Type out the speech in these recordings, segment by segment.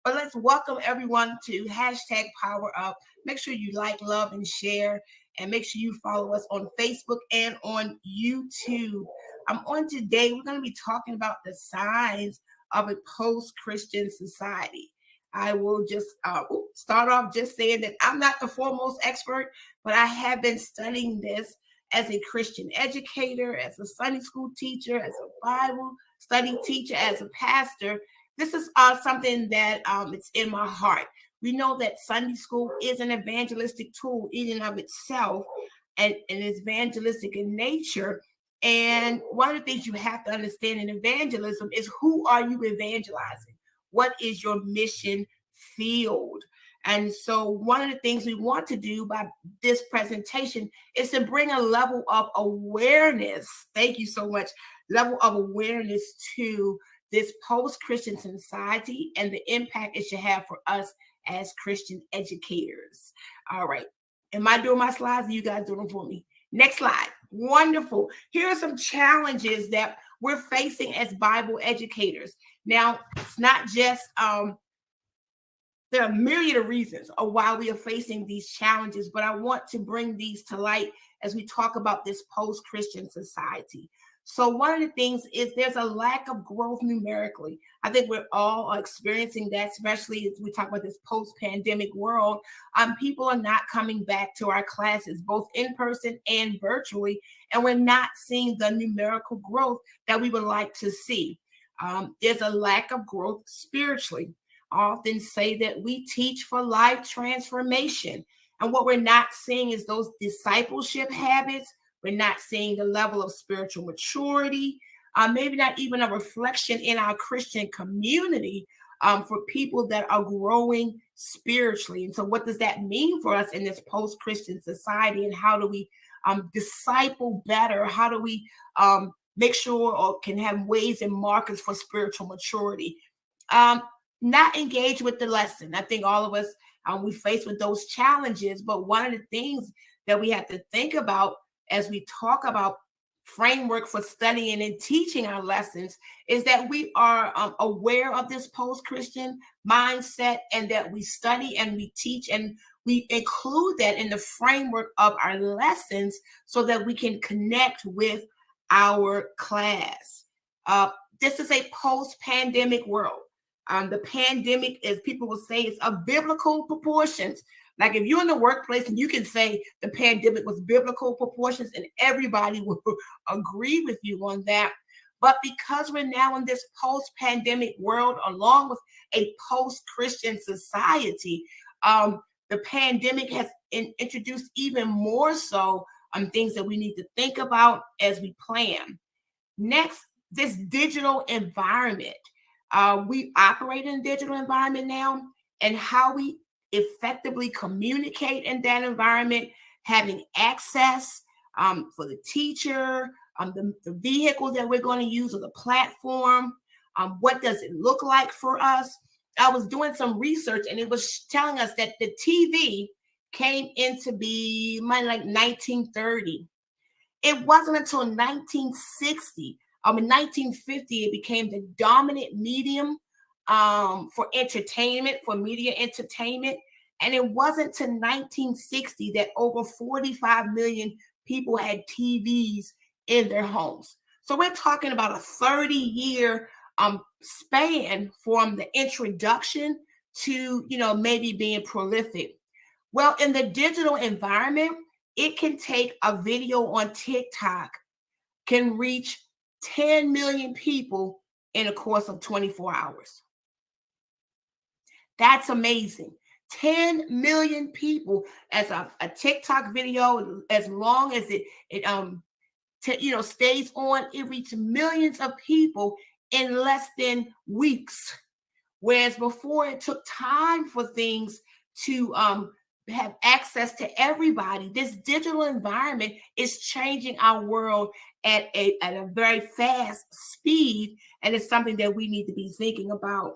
But let's welcome everyone to hashtag Power Up. Make sure you like, love, and share. And make sure you follow us on Facebook and on YouTube. On today, we're going to be talking about the signs of a post-Christian society. I will just start off just saying that I'm not the foremost expert, but I have been studying this as a Christian educator, as a Sunday school teacher, as a Bible study teacher, as a pastor. This is something that it's in my heart. We know that Sunday school is an evangelistic tool in and of itself, and it's evangelistic in nature. And one of the things you have to understand in evangelism is, who are you evangelizing? What is your mission field? And so one of the things we want to do by this presentation is to bring a level of awareness. Thank you so much. Level of awareness to this post-Christian society and the impact it should have for us as Christian educators. All right. Am I doing my slides? Are you guys doing them for me? Next slide. Wonderful. Here are some challenges that we're facing as Bible educators. Now, it's not just, there are a myriad of reasons of why we are facing these challenges, but I want to bring these to light as we talk about this post-Christian society. So one of the things is there's a lack of growth numerically. I think we're all experiencing that, especially as we talk about this post-pandemic world. People are not coming back to our classes, both in person and virtually, and we're not seeing the numerical growth that we would like to see. There's a lack of growth spiritually. I often say that we teach for life transformation, and what we're not seeing is those discipleship habits. We're not seeing the level of spiritual maturity, maybe not even a reflection in our Christian community for people that are growing spiritually. And so what does that mean for us in this post-Christian society? And how do we disciple better? How do we make sure or can have ways and markers for spiritual maturity? Not engage with the lesson. I think all of us, we face with those challenges. But one of the things that we have to think about as we talk about framework for studying and teaching our lessons is that we are aware of this post-Christian mindset, and that we study and we teach and we include that in the framework of our lessons so that we can connect with our class. This is a post-pandemic world. The pandemic, as people will say, is of biblical proportions. Like if you're in the workplace and you can say the pandemic was biblical proportions, and everybody will agree with you on that. But because we're now in this post-pandemic world, along with a post-Christian society, the pandemic has introduced even more so things that we need to think about as we plan. Next, this digital environment. We operate in a digital environment now, and how we effectively communicate in that environment, having access for the teacher, the vehicle that we're going to use, or the platform. What does it look like for us? I was doing some research, and it was telling us that the TV came into being like 1930. It wasn't until 1960, in 1950, it became the dominant medium for entertainment, for media entertainment. And it wasn't to 1960 that over 45 million people had TVs in their homes. So we're talking about a 30-year span from the introduction to, maybe being prolific. Well, in the digital environment, it can take a video on TikTok, can reach 10 million people in a course of 24 hours. That's amazing. 10 million people as a TikTok video, as long as it stays on, it reaches millions of people in less than weeks. Whereas before, it took time for things to have access to everybody. This digital environment is changing our world at a very fast speed, and it's something that we need to be thinking about.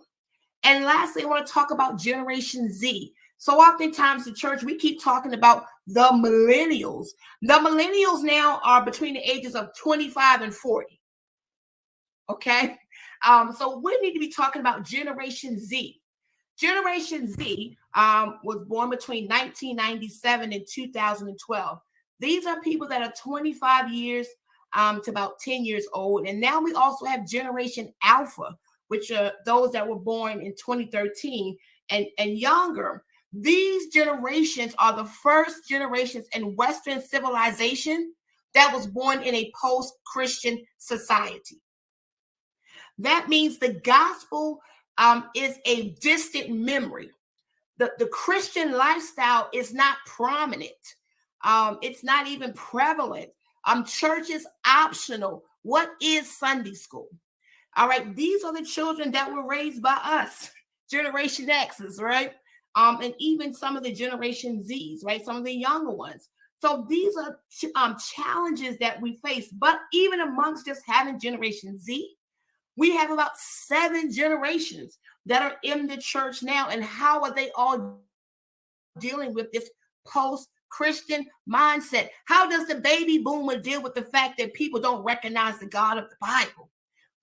And lastly, I want to talk about Generation Z. So oftentimes the church, we keep talking about the millennials. The millennials now are between the ages of 25 and 40. Okay? So we need to be talking about Generation Z. Generation Z was born between 1997 and 2012. These are people that are 25 years to about 10 years old. And now we also have Generation Alpha, which are those that were born in 2013 and younger. These generations are the first generations in Western civilization that was born in a post-Christian society. That means the gospel is a distant memory. The Christian lifestyle is not prominent. It's not even prevalent. Church is optional. What is Sunday school? All right, these are the children that were raised by us, Generation X's, right? And even some of the Generation Z's, right? Some of the younger ones. So these are challenges that we face. But even amongst just having Generation Z, we have about 7 generations that are in the church now. And how are they all dealing with this post-Christian mindset? How does the baby boomer deal with the fact that people don't recognize the God of the Bible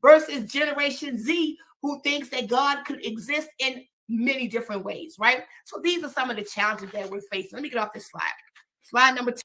versus Generation Z, who thinks that God could exist in many different ways, right? So these are some of the challenges that we're facing. Let me get off this slide. Slide number 2.